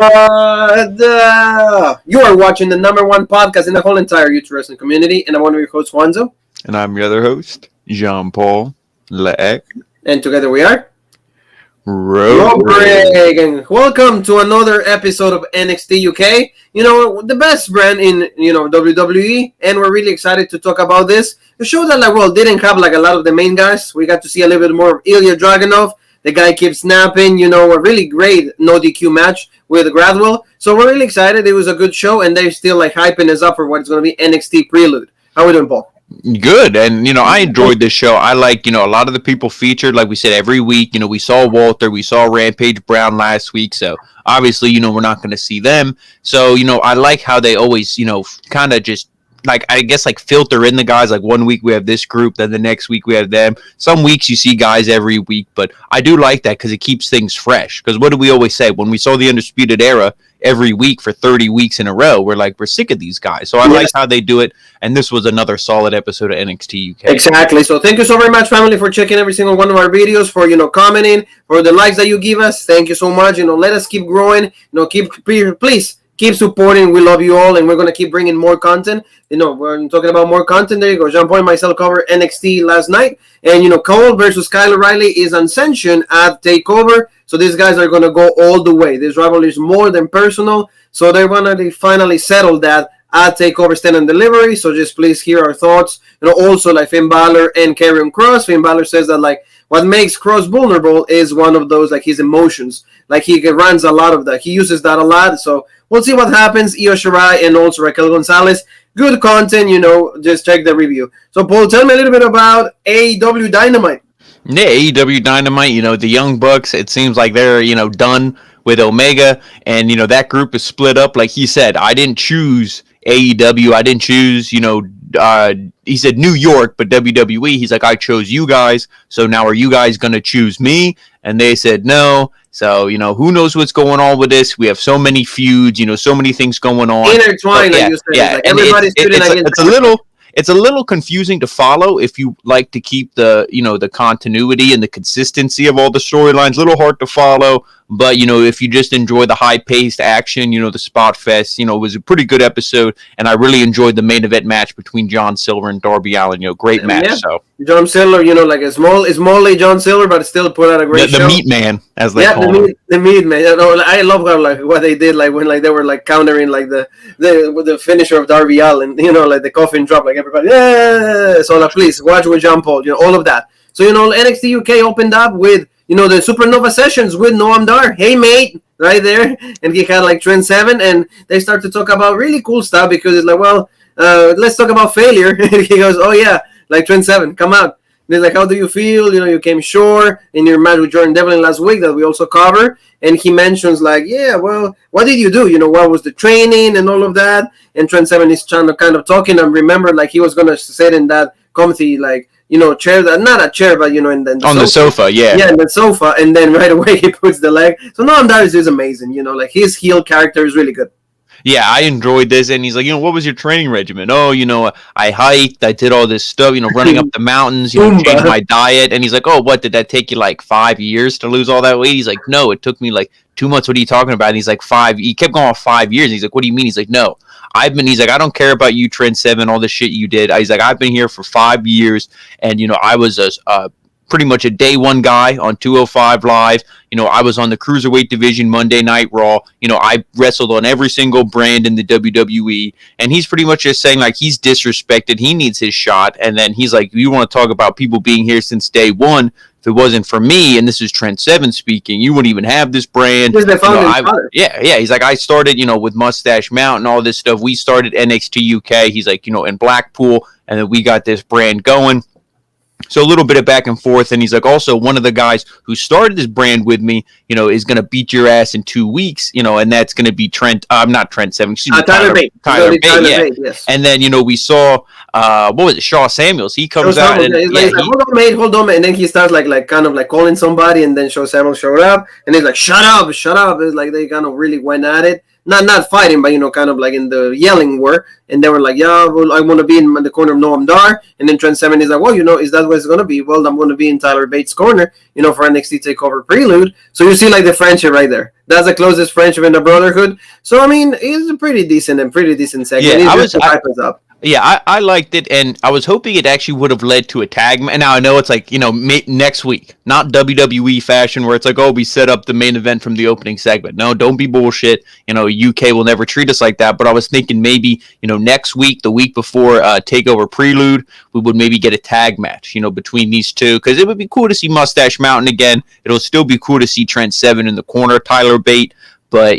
You are watching the number one podcast in the whole entire youth wrestling community, and I'm one of your hosts, Juanzo. And I'm your other host, Jean-Paul Leek. And together we are Robrig. And welcome to another episode of NXT UK. You know, the best brand in, WWE, and we're really excited to talk about this. The show that, didn't have, a lot of the main guys. We got to see a little bit more of Ilja Dragunov. The guy keeps snapping, a really great no DQ match with Gradwell. So we're really excited. It was a good show, and they're still, hyping us up for what's going to be NXT Prelude. How are we doing, Paul? Good, and I enjoyed this show. I like a lot of the people featured, like we said, every week. We saw Walter, we saw Rampage Brown last week, so obviously we're not going to see them. So I like how they always kind of just filter in the guys. Like one week we have this group, then the next week we have them. Some weeks you see guys every week, but I do like that because it keeps things fresh. Because what do we always say when we saw the Undisputed Era every week for 30 weeks in a row? We're sick of these guys. So I like how they do it, and this was another solid episode of NXT UK. Exactly. So thank you so very much, family, for checking every single one of our videos, for commenting, for the likes that you give us. Thank you so much. Let us keep growing. Please keep supporting. We love you all, and we're going to keep bringing more content. We're talking about more content. There you go. Jean-Paul and myself covered NXT last night. And, Cole versus Kyle O'Reilly is unsanctioned at TakeOver. So these guys are going to go all the way. This rivalry is more than personal. So they're going to finally settle that at TakeOver Stand and Delivery. So just please hear our thoughts. Also, Finn Balor and Karrion Kross. Finn Balor says that, what makes Kross vulnerable is one of those, his emotions. He runs a lot of that. He uses that a lot. So we'll see what happens. Io Shirai and also Raquel Gonzalez. Good content, just check the review. So, Paul, tell me a little bit about AEW Dynamite. Yeah, AEW Dynamite, the Young Bucks, it seems like they're, done with Omega. And, that group is split up. Like he said, I didn't choose AEW. I didn't choose, he said New York, but WWE. He's like, I chose you guys. So now are you guys going to choose me? And they said no. So, who knows what's going on with this? We have so many feuds, so many things going on. Intertwined, like you said. Yeah. Everybody's it's a little confusing to follow if you like to keep the, the continuity and the consistency of all the storylines. A little hard to follow. But, if you just enjoy the high-paced action, the spot fest, it was a pretty good episode. And I really enjoyed the main event match between John Silver and Darby Allin. Great match. Yeah. So John Silver, a small John Silver, but still put out a great show. The meat man, as they call him. The meat man. I love how, what they did, when, they were, countering, the finisher of Darby Allin, the coffin drop, everybody, yeah. So, please, watch with Jean Paul, all of that. So, NXT UK opened up with, the Supernova sessions with Noam Dar. Hey, mate, right there. And he had, Trent Seven, and they start to talk about really cool stuff because it's let's talk about failure. And he goes, oh, yeah, Trent Seven, come out. And he's how do you feel? You came short in your match with Jordan Devlin last week that we also cover. And he mentions, yeah, well, what did you do? What was the training and all of that? And Trent Seven is trying to kind of talking and remember, he was going to sit in that comfy, chair, not a chair, but, in the sofa, yeah. Yeah, in the sofa, and then right away he puts the leg. So Noam Dar is amazing, his heel character is really good. Yeah, I enjoyed this, and he's like, what was your training regimen? Oh, I hiked, I did all this stuff, running up the mountains, changed my diet, and he's like, oh, what, did that take you 5 years to lose all that weight? He's like, no, it took me 2 months. What are you talking about? And he's like, he kept going 5 years, and he's like, what do you mean? He's like, no. He's like, I don't care about you, Trent Seven, all the shit you did. He's like, I've been here for 5 years, and, I was pretty much a day one guy on 205 Live. I was on the Cruiserweight division Monday Night Raw. I wrestled on every single brand in the WWE, and he's pretty much just saying, he's disrespected. He needs his shot, and then he's like, you want to talk about people being here since day one? If it wasn't for me, and this is Trent Seven speaking, you wouldn't even have this brand. Yeah. He's like, I started, with Mustache Mountain, all this stuff. We started NXT UK. He's like, in Blackpool, and then we got this brand going. So a little bit of back and forth, and he's like, also one of the guys who started this brand with me, is going to beat your ass in 2 weeks, and that's going to be not Trent Seven, Tyler Bate. Tyler Bate, yes. And then, we saw, what was it, Shaw Samuels. He comes out and hold on, and then he starts kind of calling somebody, and then Shaw Samuels showed up, and he's like, shut up. It's they kind of really went at it. not fighting, but kind of like in the yelling war. And they were like, yeah, well, I want to be in the corner of Noam Dar. And then Trent Seven is like, well, is that what it's gonna be? Well, I'm gonna be in Tyler Bates' corner, for NXT Takeover Prelude. So you see like the friendship right there. That's the closest friendship in the Brotherhood. So I mean, it's a pretty decent segment. Yeah, I liked it, and I was hoping it actually would have led to a tag. And now I know it's like, next week, not WWE fashion where it's like, oh, we set up the main event from the opening segment. No, don't be bullshit. UK will never treat us like that. But I was thinking maybe, next week, the week before Takeover Prelude, we would maybe get a tag match, between these two. Because it would be cool to see Mustache Mountain again. It'll still be cool to see Trent Seven in the corner, Tyler Bate. But,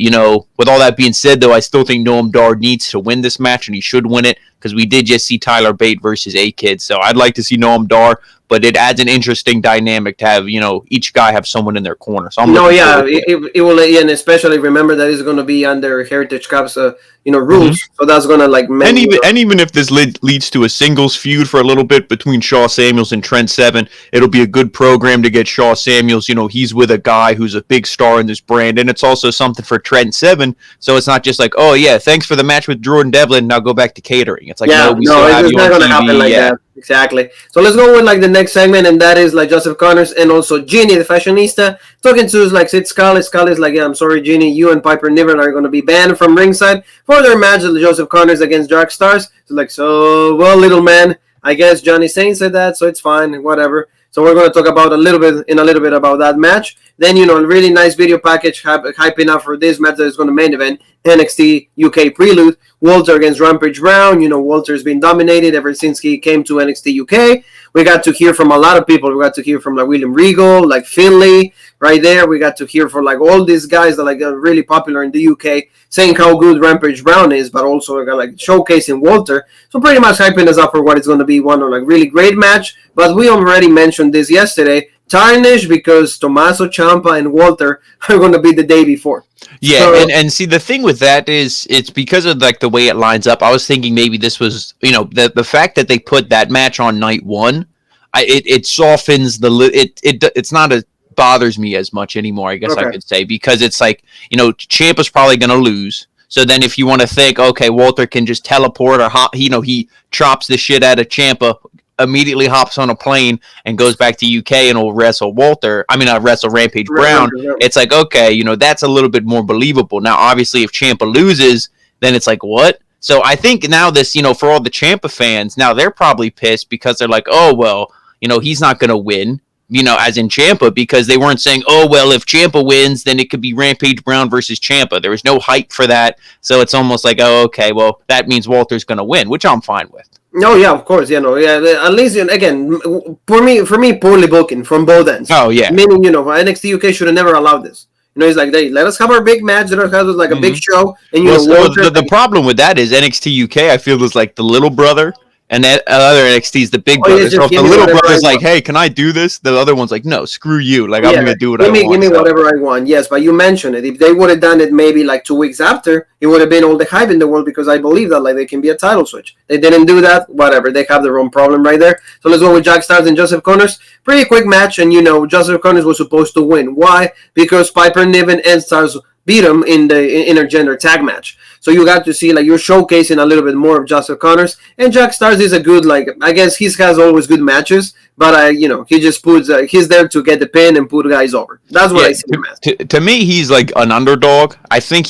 with all that being said, though, I still think Noam Dar needs to win this match, and he should win it, because we did just see Tyler Bate versus A-Kid. So I'd like to see Noam Dar, but it adds an interesting dynamic to have, each guy have someone in their corner. So it will, and especially remember that it's going to be under Heritage Cup's, rules. Mm-hmm. So that's going to like... And even if this leads to a singles feud for a little bit between Shaw Samuels and Trent Seven, it'll be a good program to get Shaw Samuels. He's with a guy who's a big star in this brand, and it's also something for Trent Seven. So it's not just like, oh yeah, thanks for the match with Jordan Devlin. Now go back to catering. It's like, it's not going to happen like that. Exactly. So let's go with like the next segment, and that is like Joseph Connors and also Ginny, the fashionista, talking to like Sid Scala. Scala's like, yeah, I'm sorry, Ginny, you and Piper Niven are going to be banned from ringside for their match with Joseph Connors against Dark Stars. So like, well, little man, I guess Johnny Saint said that, so it's fine, whatever. So we're going to talk about a little bit about that match. Then, a really nice video package hyping up for this match that is going to main event NXT UK Prelude. Walter against Rampage Brown. Walter's been dominated ever since he came to NXT UK. We got to hear from a lot of people. We got to hear from like William Regal, like Finlay, right there. We got to hear from like all these guys that like are really popular in the UK, saying how good Rampage Brown is, but also like showcasing Walter. So pretty much hyping us up for what it's going to be one of like really great match. But we already mentioned this yesterday. Tarnish because Tommaso Ciampa and Walter are going to be the day before. Yeah, so, and see, the thing with that is it's because of like the way it lines up. I was thinking maybe this was, the fact that they put that match on night one, it softens it's not as bothers me as much anymore, I guess I could say, because it's like, Ciampa's probably going to lose. So then if you want to think, okay, Walter can just teleport or hop, he chops the shit out of Ciampa, immediately hops on a plane and goes back to UK and will wrestle wrestle Rampage Brown. It's like, okay, that's a little bit more believable. Now, obviously, if Ciampa loses, then it's like, what? So I think now this, for all the Ciampa fans, now they're probably pissed because they're like, oh, well, he's not going to win, as in Ciampa, because they weren't saying, oh, well, if Ciampa wins, then it could be Rampage Brown versus Ciampa. There was no hype for that. So it's almost like, oh, okay, well, that means Walter's going to win, which I'm fine with. No, yeah, of course, at least, again, for me, poorly booking from both ends. Oh, yeah. Meaning, NXT UK should have never allowed this. It's like, hey, let us have our big match, let us have like a big show, and the problem with that is NXT UK, I feel, is like the little brother, and that other NXT is the big brother. So if the little brother's like, hey, can I do this? The other one's like, no, screw you. Like, I'm going to do what I want. Give me whatever I want. Yes, but you mentioned it. If they would have done it maybe like 2 weeks after, it would have been all the hype in the world, because I believe that like they can be a title switch. They didn't do that. Whatever. They have their own problem right there. So let's go with Jack Stars and Joseph Connors. Pretty quick match, and Joseph Connors was supposed to win. Why? Because Piper Niven and Stars beat him in the intergender tag match. So you got to see, like, you're showcasing a little bit more of Joseph Connors. And Jack Stars is a good, like, I guess he has always good matches. But, he just puts, he's there to get the pin and put guys over. That's what I see him as. To me, he's like an underdog. I think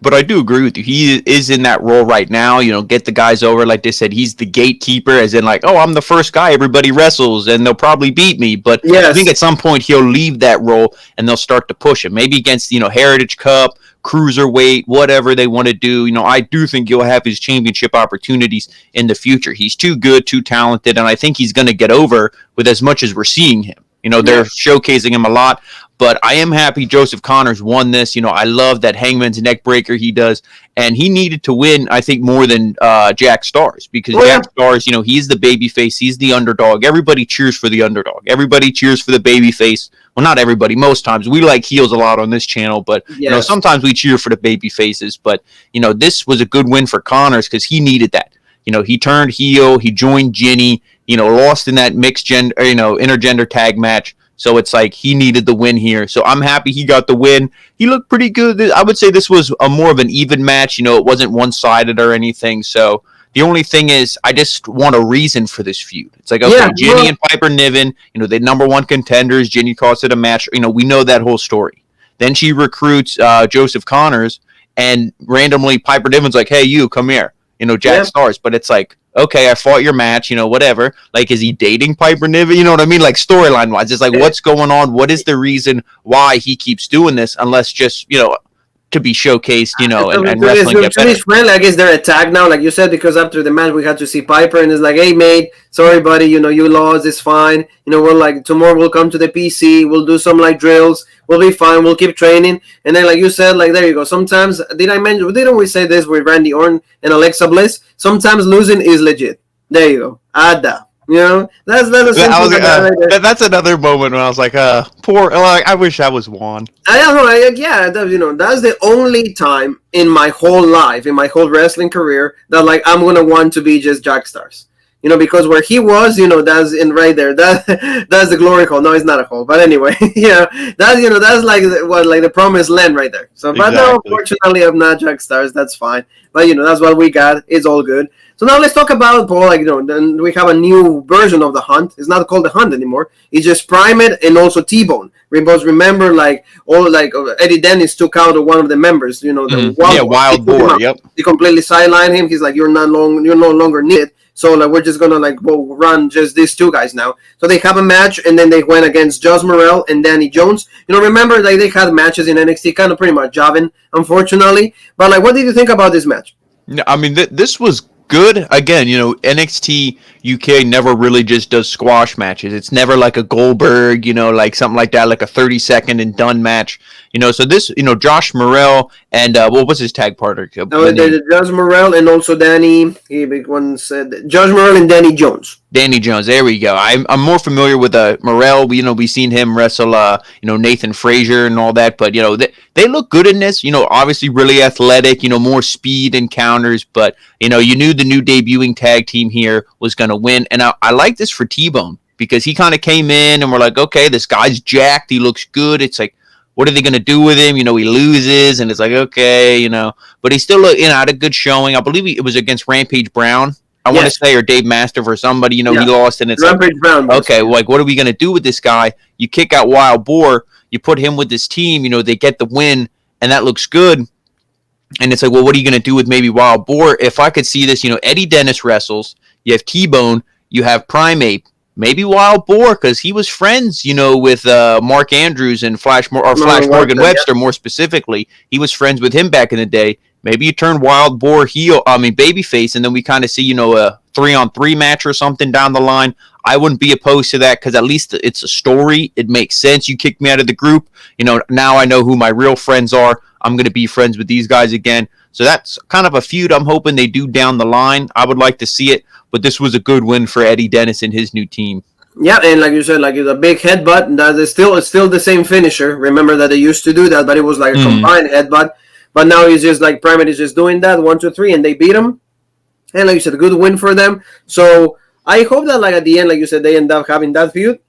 but I do agree with you. He is in that role right now, get the guys over. Like they said, he's the gatekeeper, as in like, oh, I'm the first guy everybody wrestles and they'll probably beat me. But I think at some point he'll leave that role and they'll start to push him. Maybe against, Heritage Cup, cruiserweight, whatever they want to do. I do think he'll have his championship opportunities in the future. He's too good, too talented, and I think he's going to get over with as much as we're seeing him. They're showcasing him a lot, but I am happy Joseph Connors won this. I love that Hangman's neck breaker he does, and he needed to win, I think, more than Jack Stars, because Jack Stars, he's the babyface, he's the underdog. Everybody cheers for the underdog. Everybody cheers for the babyface. Well, not everybody. Most times we like heels a lot on this channel, but sometimes we cheer for the baby faces. But this was a good win for Connors because he needed that. He turned heel. He joined Ginny. Lost in that mixed gender, intergender tag match. So it's like he needed the win here. So I'm happy he got the win. He looked pretty good. I would say this was a more of an even match. You know, it wasn't one-sided or anything. So the only thing is, I just want a reason for this feud. It's like, okay, Ginny and Piper Niven, you know, they're number one contenders. Ginny calls it a match. You know, we know that whole story. Then she recruits Joseph Connors, and randomly Piper Niven's like, hey, you, come here. You know, Jack Starz. But it's like, okay, I fought your match, you know, whatever. Like, is he dating Piper Niven? You know what I mean? Like, storyline-wise, it's like, what's going on? What is the reason why he keeps doing this? Unless just, you know, to be showcased, you know, and wrestling get better. Friendly, I guess they're attacked now, like you said, because after the match we had to see Piper, and it's like, hey, mate, sorry, buddy, you know, you lost, it's fine. You know, we're like, tomorrow we'll come to the PC, we'll do some, like, drills, we'll be fine, we'll keep training. And then, like you said, like, there you go. Sometimes, didn't we say this with Randy Orton and Alexa Bliss? Sometimes losing is legit. There you go. Add that. You know, that's another moment when I was like, poor. Like, I wish I was Juan. You know, that's the only time in my whole life, in my whole wrestling career, that like I'm gonna want to be just Jack Starz. You know, because where he was, you know, that's in right there. That's the glory hole. No, it's not a hole, but anyway, yeah, that's like the promised land right there. So, but no, unfortunately, I'm not Jack Starz. That's fine. But you know, that's what we got. It's all good. So now let's talk about Paul. Like, you know, then we have a new version of the Hunt. It's not called the Hunt anymore. It's just Primate and also T-Bone. Because remember, like Eddie Dennis took out one of the members. You know, the Wild Boar. Yep. He completely sidelined him. He's like, you're no longer needed. So like we're just gonna like run just these two guys now. So they have a match, and then they went against Josh Morrell and Danny Jones. You know, remember like they had matches in NXT, kind of pretty much jobbing, unfortunately. But like, what did you think about this match? I mean, this was good. Again, you know, NXT UK never really just does squash matches. It's never like a Goldberg, you know, like something like that, like a 30-second and done match. You know, so this, you know, Josh Morrell and what was his tag partner? Josh Morrell and also Danny. Big one said Josh Morrell and Danny Jones. Danny Jones, there we go. I'm more familiar with Morrell. You know, we've seen him wrestle, you know, Nathan Frazier and all that. But you know, they look good in this. You know, obviously really athletic. You know, more speed and counters. But you know, you knew the new debuting tag team here was going to win. And I like this for T-Bone because he kind of came in and we're like, okay, this guy's jacked. He looks good. It's like, what are they going to do with him? You know, he loses, and it's like, okay, you know. But he still, had a good showing. I believe it was against Rampage Brown, I want to say, or Dave Mastiff or somebody. You know, he lost, and it's Rampage Brown. Okay, like, what are we going to do with this guy? You kick out Wild Boar, you put him with this team, you know, they get the win, and that looks good. And it's like, well, what are you going to do with maybe Wild Boar? If I could see this, you know, Eddie Dennis wrestles, you have T-Bone, you have Primate, maybe Wild Boar, because he was friends, you know, with Mark Andrews and Flash Morgan Webster, more specifically. He was friends with him back in the day. Maybe you turn Wild Boar babyface, and then we kind of see, you know, a 3-on-3 match or something down the line. I wouldn't be opposed to that because at least it's a story. It makes sense. You kicked me out of the group. You know, now I know who my real friends are. I'm going to be friends with these guys again. So that's kind of a feud I'm hoping they do down the line. I would like to see it, but this was a good win for Eddie Dennis and his new team. Yeah, and like you said, like it's a big headbutt. That is still the same finisher. Remember that they used to do that, but it was like a combined headbutt. But now he's just like Primate is just doing that 1, 2, 3, and they beat him. And like you said, a good win for them. So I hope that like at the end, like you said, they end up having that feud.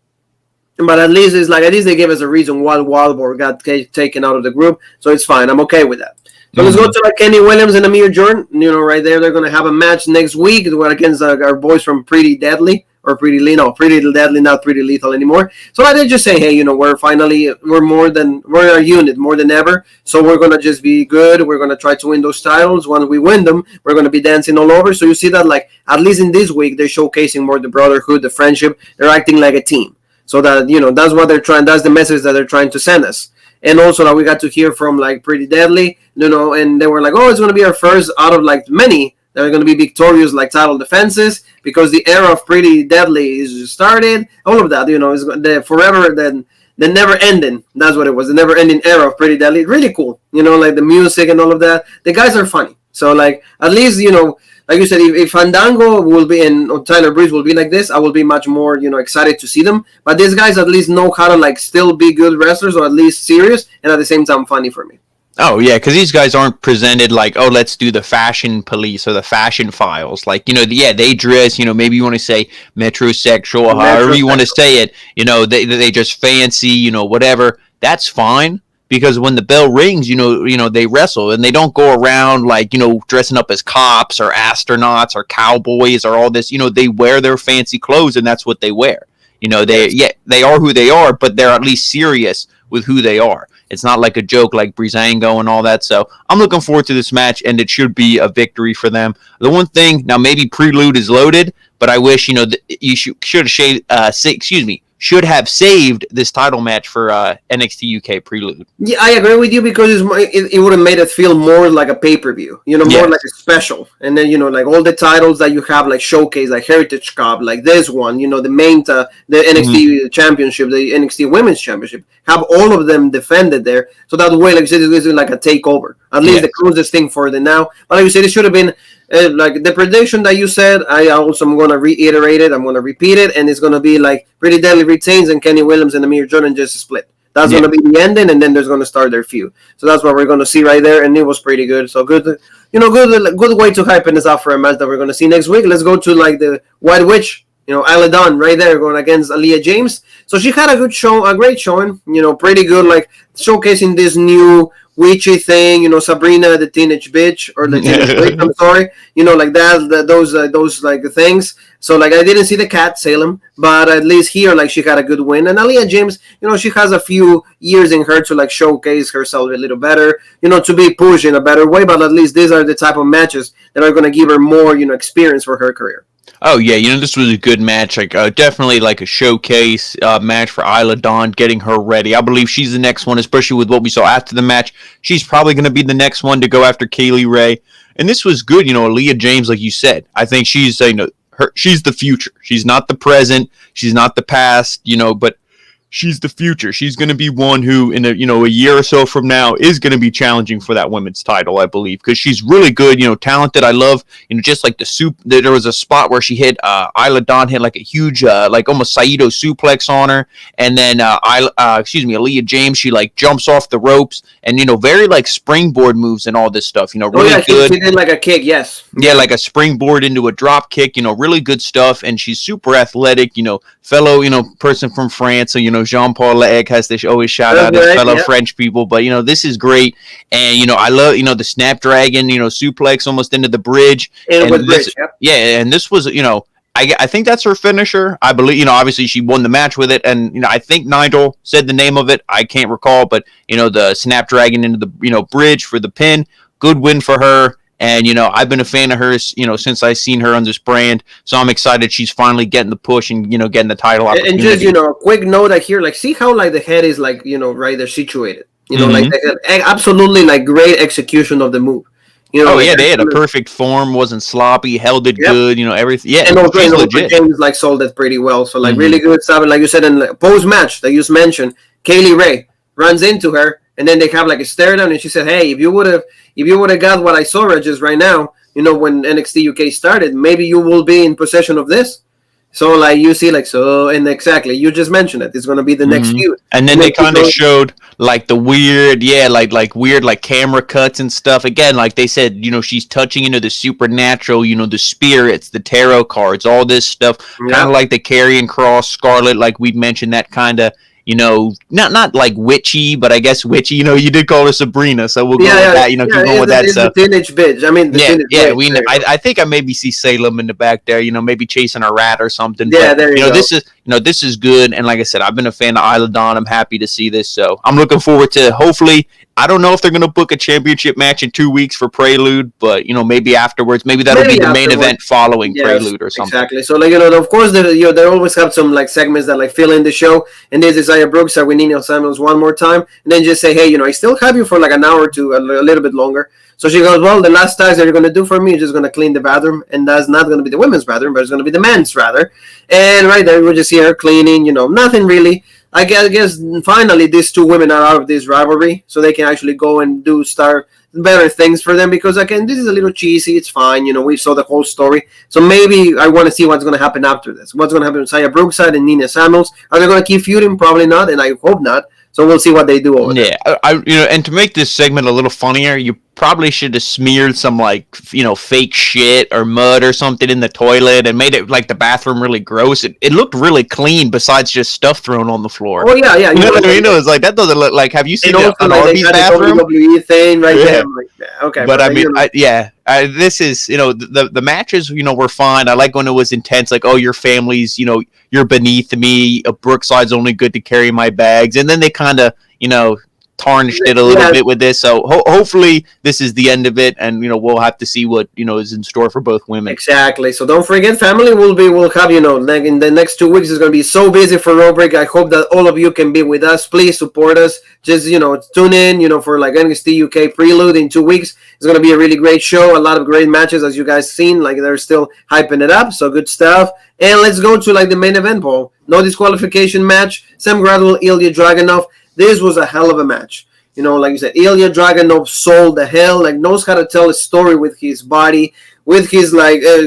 But at least they gave us a reason why Wild Boar got taken out of the group. So it's fine. I'm okay with that. So let's go to like Kenny Williams and Amir Jordan. You know, right there, they're gonna have a match next week against our boys from Pretty Deadly. Or Pretty Deadly, not Pretty Lethal anymore. So I did just say, hey, you know, we're a unit more than ever. So we're gonna just be good. We're gonna try to win those titles. When we win them, we're gonna be dancing all over. So you see that, like, at least in this week, they're showcasing more the brotherhood, the friendship. They're acting like a team. So that, you know, that's what they're trying. That's the message that they're trying to send us. And also that we got to hear from like Pretty Deadly, you know, and they were like, oh, it's gonna be our first out of like many that are going to be victorious like title defenses because the era of Pretty Deadly is started. All of that, you know, is the forever, the never ending. That's what it was, the never ending era of Pretty Deadly. Really cool, you know, like the music and all of that. The guys are funny. So like at least, you know, like you said, if Fandango will be and Tyler Breeze will be like this, I will be much more, you know, excited to see them. But these guys at least know how to like still be good wrestlers or at least serious and at the same time funny for me. Oh yeah, because these guys aren't presented like, oh, let's do the fashion police or the fashion files. Like, yeah, they dress. Maybe you want to say metrosexual, however you want to Metrosexual. say it. They just fancy. Whatever. That's fine because when the bell rings, they wrestle and they don't go around like dressing up as cops or astronauts or cowboys or all this. They wear their fancy clothes and that's what they wear. Yes. They are who they are, but they're at least serious with who they are. It's not like a joke like Breezango and all that. So I'm looking forward to this match, and it should be a victory for them. The one thing now, maybe Prelude is loaded, but I wish you should have saved this title match for NXT UK Prelude. Yeah, I agree with you because it would have made it feel more like a pay-per-view, more Yes. like a special. And then, like all the titles that you have, like Showcase, like Heritage Cup, like this one, the main, the NXT Championship, the NXT Women's Championship, have all of them defended there. So that way, like you said, this is like a takeover. At least Yes. the closest thing for the now. But like you said, it should have been like the prediction that you said. I also am going to reiterate it. I'm going to repeat it. And it's going to be like Pretty Deadly retains and Kenny Williams and Amir Jordan just split. That's going to be the ending, and then there's going to start their feud. So that's what we're going to see right there, and it was pretty good. So good, good way to hype this up for a match that we're going to see next week. Let's go to like the White Witch, Isla Dawn right there going against Aaliyah James. So she had a great showing, pretty good, like showcasing this new witchy thing, Sabrina the teenage bitch or the teenage bitch. I'm sorry, like those like things. So like I didn't see the cat Salem, but at least here like she had a good win. And Aaliyah James, she has a few years in her to like showcase herself a little better, to be pushed in a better way. But at least these are the type of matches that are going to give her more, experience for her career. Oh yeah, this was a good match. Like definitely like a showcase match for Isla Dawn, getting her ready. I believe she's the next one, especially with what we saw after the match. She's probably going to be the next one to go after Kaylee Ray. And this was good, Aaliyah James, like you said. I think she's she's the future. She's not the present. She's not the past. But she's the future. She's going to be one who, in a year or so from now, is going to be challenging for that women's title, I believe, because she's really good, talented. I love, just like the soup. There was a spot where she hit Isla Dawn hit like a huge, like almost Saito suplex on her, and then Aaliyah James, she like jumps off the ropes, and very like springboard moves and all this stuff. Really good. She did like a kick, yes. Yeah, like a springboard into a drop kick. Really good stuff, and she's super athletic. Fellow person from France, so Jean-Paul Leeg has to always shout out his fellow French people. But this is great, and I love the Snapdragon, suplex almost into the bridge. And with bridge, yeah, and this was I think that's her finisher. I believe obviously she won the match with it, and I think Nigel said the name of it. I can't recall, but the Snapdragon into the bridge for the pin. Good win for her. And, I've been a fan of hers, since I seen her on this brand. So I'm excited she's finally getting the push and, getting the title opportunity. And just, a quick note I hear, like, see how, like, the head is, like, right there situated. Like, absolutely, like, great execution of the move. They had a perfect form, wasn't sloppy, held it good, everything. Yeah, and also James, like, sold it pretty well. So, like, really good stuff. And like you said, in the post-match that you just mentioned, Kaylee Ray runs into her. And then they have like a stare down, and she said, "Hey, if you would have got what I saw just right now, when NXT UK started, maybe you will be in possession of this." So like you see, like and exactly, you just mentioned it. It's going to be the next feud. And then they kind of showed like the weird, like weird like camera cuts and stuff. Again, like they said, she's touching into the supernatural, the spirits, the tarot cards, all this stuff. Kind of like the Karrion Kross, Scarlet, like we mentioned, that kind of. Not like witchy, but I guess witchy. You did call her Sabrina, so we'll go with that. Keep going with that. So the teenage bitch. I mean, I think I maybe see Salem in the back there. Maybe chasing a rat or something. Yeah, but, there you go. This is good, and like I said, I've been a fan of Isla Dawn. I'm happy to see this, so I'm looking forward to. Hopefully, I don't know if they're going to book a championship match in 2 weeks for Prelude, but maybe afterwards. Maybe that'll be the main event following Prelude or something. Exactly. So like of course they always have some like segments that like fill in the show, and there's Isaiah Brookside with Nina Samuels one more time, and then just say, hey, I still have you for like an hour or two, a little bit longer. So she goes, well, the last task that you're going to do for me is just going to clean the bathroom, and that's not going to be the women's bathroom, but it's going to be the men's rather. And right there, we just see her cleaning, nothing really. I guess finally these two women are out of this rivalry, so they can actually go and start better things for them. Because again, this is a little cheesy. It's fine, we saw the whole story. So maybe I want to see what's going to happen after this. What's going to happen with Isaiah Brookside and Nina Samuels? Are they going to keep feuding? Probably not, and I hope not. So we'll see what they do over there. Yeah, and to make this segment a little funnier, you probably should have smeared some fake shit or mud or something in the toilet and made it like the bathroom really gross. It looked really clean besides just stuff thrown on the floor. Oh yeah. You know what I mean? It was like, that doesn't look like. Have you seen an Arby's bathroom? WWE thing right there. I'm like, okay, but I mean, this is the matches were fine. I like when it was intense. Like, oh, your family's you're beneath me. Brookside's only good to carry my bags, and then they kind of tarnished it a little bit with this. So hopefully this is the end of it, and we'll have to see what is in store for both women. Exactly. So don't forget, family. We'll have like in the next 2 weeks. It's going to be so busy for Raw Break. I hope that all of you can be with us. Please support us. Just tune in. For like NXT UK Prelude in 2 weeks. It's going to be a really great show. A lot of great matches, as you guys seen. Like, they're still hyping it up. So good stuff. And let's go to like the main event, Paul. No disqualification match. Sam Gradwell, Ilja Dragunov. This was a hell of a match. Like you said, Ilja Dragunov sold the hell, like knows how to tell a story with his body, with his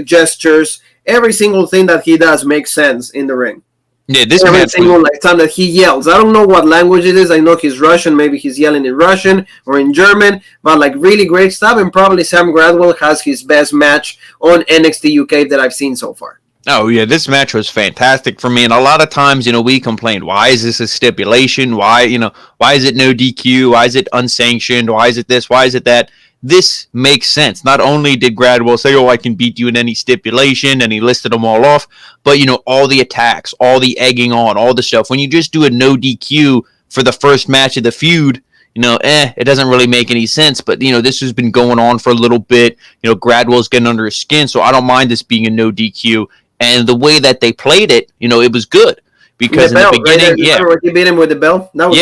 gestures. Every single thing that he does makes sense in the ring. Yeah, this every match single time that he yells. I don't know what language it is. I know he's Russian. Maybe he's yelling in Russian or in German. But like really great stuff. And probably Sam Gradwell has his best match on NXT UK that I've seen so far. Oh, yeah, this match was fantastic for me. And a lot of times, we complained, why is this a stipulation? Why is it no DQ? Why is it unsanctioned? Why is it this? Why is it that? This makes sense. Not only did Gradwell say, oh, I can beat you in any stipulation, and he listed them all off, but, all the attacks, all the egging on, all the stuff. When you just do a no DQ for the first match of the feud, it doesn't really make any sense. But, this has been going on for a little bit. Gradwell's getting under his skin, so I don't mind this being a no DQ. And the way that they played it, it was good. Because in the beginning, he beat him with the bell. That was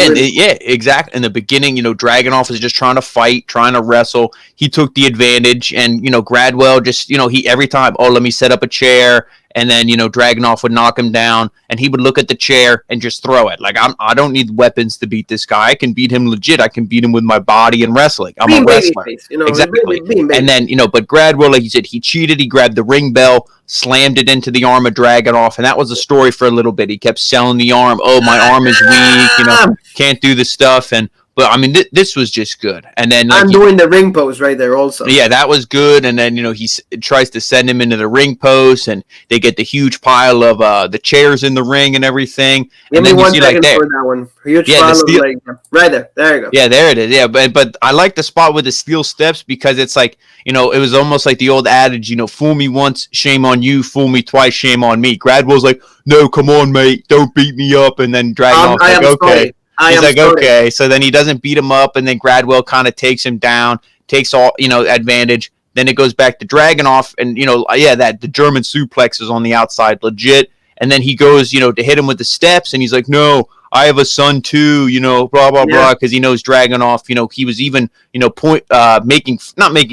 exactly. In the beginning, Dragunov was just trying to fight, trying to wrestle. He took the advantage, and Gradwell just, he every time, let me set up a chair, and then Dragunov would knock him down, and he would look at the chair and just throw it. Like, I don't need weapons to beat this guy. I can beat him legit. I can beat him with my body and wrestling. I'm a wrestler. Exactly. And then but Gradwell, like you said, he cheated. He grabbed the ring bell, slammed it into the arm of Dragunov, and that was the story for a little bit. He kept selling the arm. Oh, my arm is weak. Can't do the stuff. But I mean, this was just good. And then I'm doing the ring post right there also. Yeah, that was good. And then he tries to send him into the ring post, and they get the huge pile of the chairs in the ring and everything. Give and me 1 second for that one. Huge pile of right there. There you go. Yeah, there it is. Yeah, but I like the spot with the steel steps because it's like it was almost like the old adage. Fool me once, shame on you. Fool me twice, shame on me. Gradwell's like, no, come on, mate, don't beat me up. And then Dragunov's like, okay. He's like, okay. So then he doesn't beat him up, and then Gradwell kind of takes him down, takes all advantage. Then it goes back to Dragunov, and that the German suplex is on the outside, legit. And then he goes, to hit him with the steps, and he's like, no, I have a son too, blah blah blah, because he knows Dragunov. He was even not making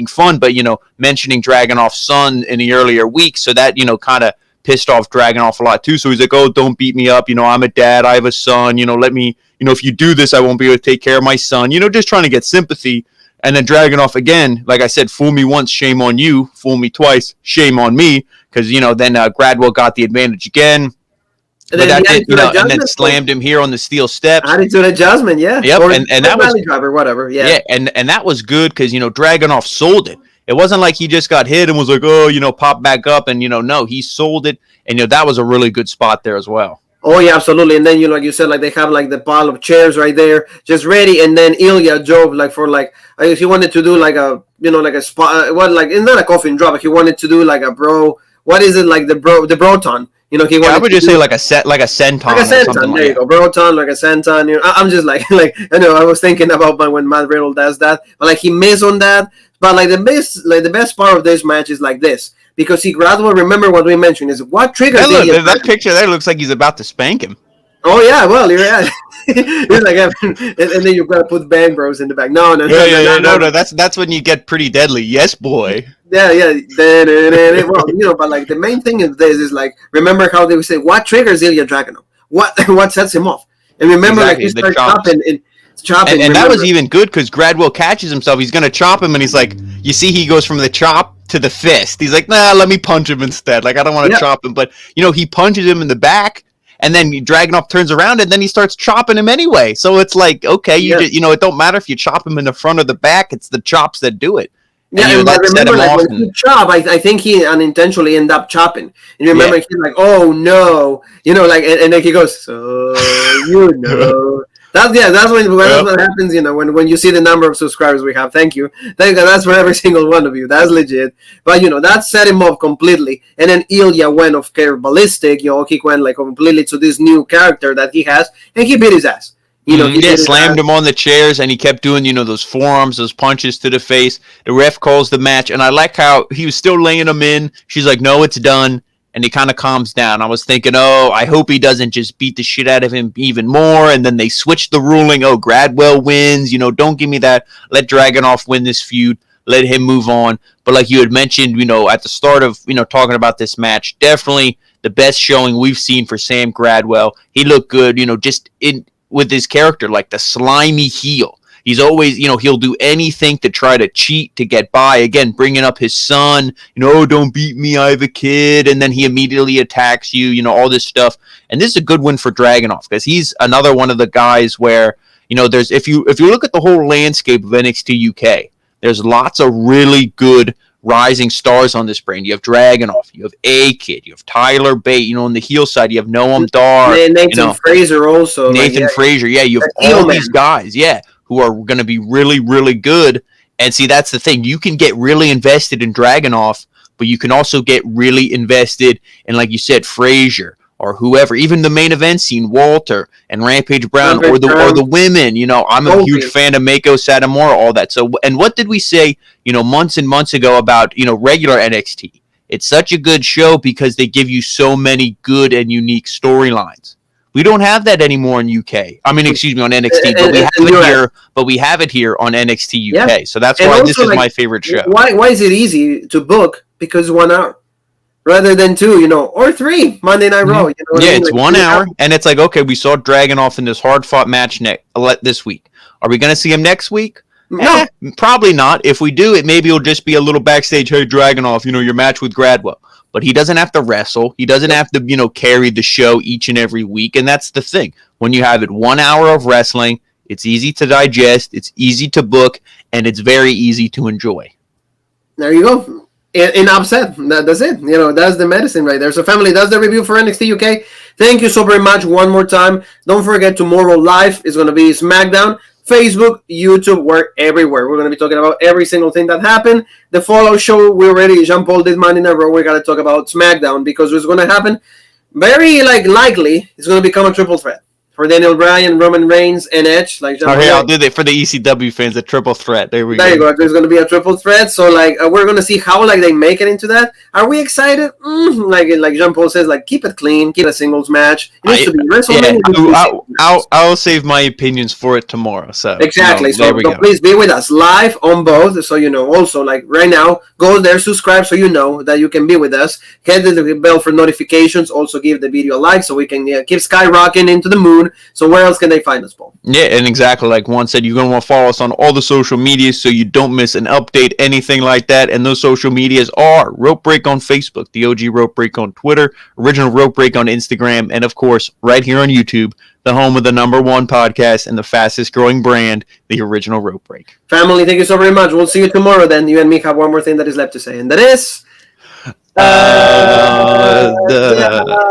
fun, but mentioning Dragunov's son in the earlier weeks, so that kind of pissed off Dragunov a lot too. So he's like, oh, don't beat me up. I'm a dad. I have a son. Let me. If you do this, I won't be able to take care of my son. Just trying to get sympathy. And then Dragunov again, like I said, fool me once, shame on you. Fool me twice, shame on me. Because then Gradwell got the advantage again. And then slammed him here on the steel steps. Attitude adjustment, yeah. Yep, or and that was driver, whatever. Yeah, and that was good because Dragunov sold it. It wasn't like he just got hit and was like, oh, pop back up, and no, he sold it, and that was a really good spot there as well. Oh yeah, absolutely. And then like you said, like they have like the pile of chairs right there, just ready. And then Ilja drove I guess he wanted to do like a like a spot. It's not a coffin drop. But he wanted to do like a bro. What is it like the broton? He wanted. I would just say like a senton. Like a senton. There you go, broton, like a senton. I'm just like I was thinking about when Matt Riddle does that, but like he missed on that. But like the best part of this match is like this. Because he Gradwell, remember what we mentioned, is what triggers that picture there looks like he's about to spank him. Oh yeah, well, you're right. He's like, and then you've got to put Bang Bros in the back. No, that's when you get pretty deadly. Yes, boy. Yeah. Well, but like the main thing is this is like, remember how they would say, what triggers Ilja Dragunov? What sets him off? And remember, like, he starts chopping. And that was even good because Gradwell catches himself. He's going to chop him, and he's like, you see, he goes from the chop to the fist. He's like, nah, let me punch him instead. Like, I don't want to chop him. But, he punches him in the back, And then Dragunov turns around and then he starts chopping him anyway. So it's like, okay, it don't matter if you chop him in the front or the back. It's the chops that do it. Yeah, and I remember like when he chop, I think he unintentionally ended up chopping. And you remember he's like, "Oh no," like, and then he goes, "So that's what happens. When you see the number of subscribers we have. Thank you. That's for every single one of you. That's legit. But that set him up completely. And then Ilja went off ballistic. He went like completely to this new character that he has, and he beat his ass. He slammed him on the chairs, and he kept doing, those forearms, those punches to the face. The ref calls the match, and I like how he was still laying him in. She's like, "No, it's done," and he kind of calms down. I was thinking, I hope he doesn't just beat the shit out of him even more, and then they switch the ruling. Gradwell wins. Don't give me that. Let Dragunov win this feud. Let him move on. But like you had mentioned, at the start of, talking about this match, definitely the best showing we've seen for Sam Gradwell. He looked good, just with his character, like the slimy heel. He's always, he'll do anything to try to cheat, to get by. Again, bringing up his son, don't beat me, I have a kid. And then he immediately attacks you, all this stuff. And this is a good win for Dragunov because he's another one of the guys where, there's, if you look at the whole landscape of NXT UK, there's lots of really good rising stars on this brand. You have Dragunov, you have A-Kid, you have Tyler Bate, on the heel side, you have Noam Dar. Nathan Fraser also. Nathan Fraser, you have all these guys, who are going to be really, really good. And see, that's the thing. You can get really invested in Dragunov, but you can also get really invested in, like you said, Fraser or whoever, even the main event scene, Walter and Rampage Brown or the women. I'm a huge fan of Mako Satomura, all that. So, and what did we say, months and months ago about, regular NXT? It's such a good show because they give you so many good and unique storylines. We don't have that anymore in UK. I mean, excuse me, on NXT, but we have it here. But we have it here on NXT UK. Yeah. So that's why this is my favorite show. Why is it easy to book? Because 1 hour. Rather than 2, or 3 Monday Night Raw. It's 1 hour, and it's like, okay, we saw Dragunov in this hard-fought match this week. Are we going to see him next week? No. Probably not. If we do, maybe it'll just be a little backstage, hey, Dragunov, your match with Gradwell. But he doesn't have to wrestle. He doesn't have to, carry the show each and every week, and that's the thing. When you have it 1 hour of wrestling, it's easy to digest, it's easy to book, and it's very easy to enjoy. There you go. In upset. That's it. That's the medicine right there. So, family, that's the review for NXT UK. Thank you so very much one more time. Don't forget, tomorrow live is going to be Smackdown. Facebook, YouTube, we're everywhere. We're going to be talking about every single thing that happened. The follow show, Jean-Paul did Monday Night Raw. We got to talk about Smackdown because it's going to happen. Very likely, it's going to become a triple threat. For Daniel Bryan, Roman Reigns, and Edge. I'll do that for the ECW fans, a triple threat. There you go. There's going to be a triple threat. So, we're going to see how, they make it into that. Are we excited? Like Jean-Paul says, keep it clean. Keep a singles match. It needs to be WrestleMania. I'll save my opinions for it tomorroll. So exactly. So please be with us live on both. So, also, right now, go there, subscribe so that you can be with us. Hit the bell for notifications. Also, give the video a like so we can keep skyrocketing into the moon. So where else can they find us, Paul? Yeah, and exactly like Juan said, you're going to want to follow us on all the social medias so you don't miss an update, anything like that. And those social medias are Rope Break on Facebook, the OG Rope Break on Twitter, Original Rope Break on Instagram, and of course, right here on YouTube, the home of the #1 podcast and the fastest growing brand, the Original Rope Break. Family, thank you so very much. We'll see you tomorrow then. You and me have one more thing that is left to say, and that is...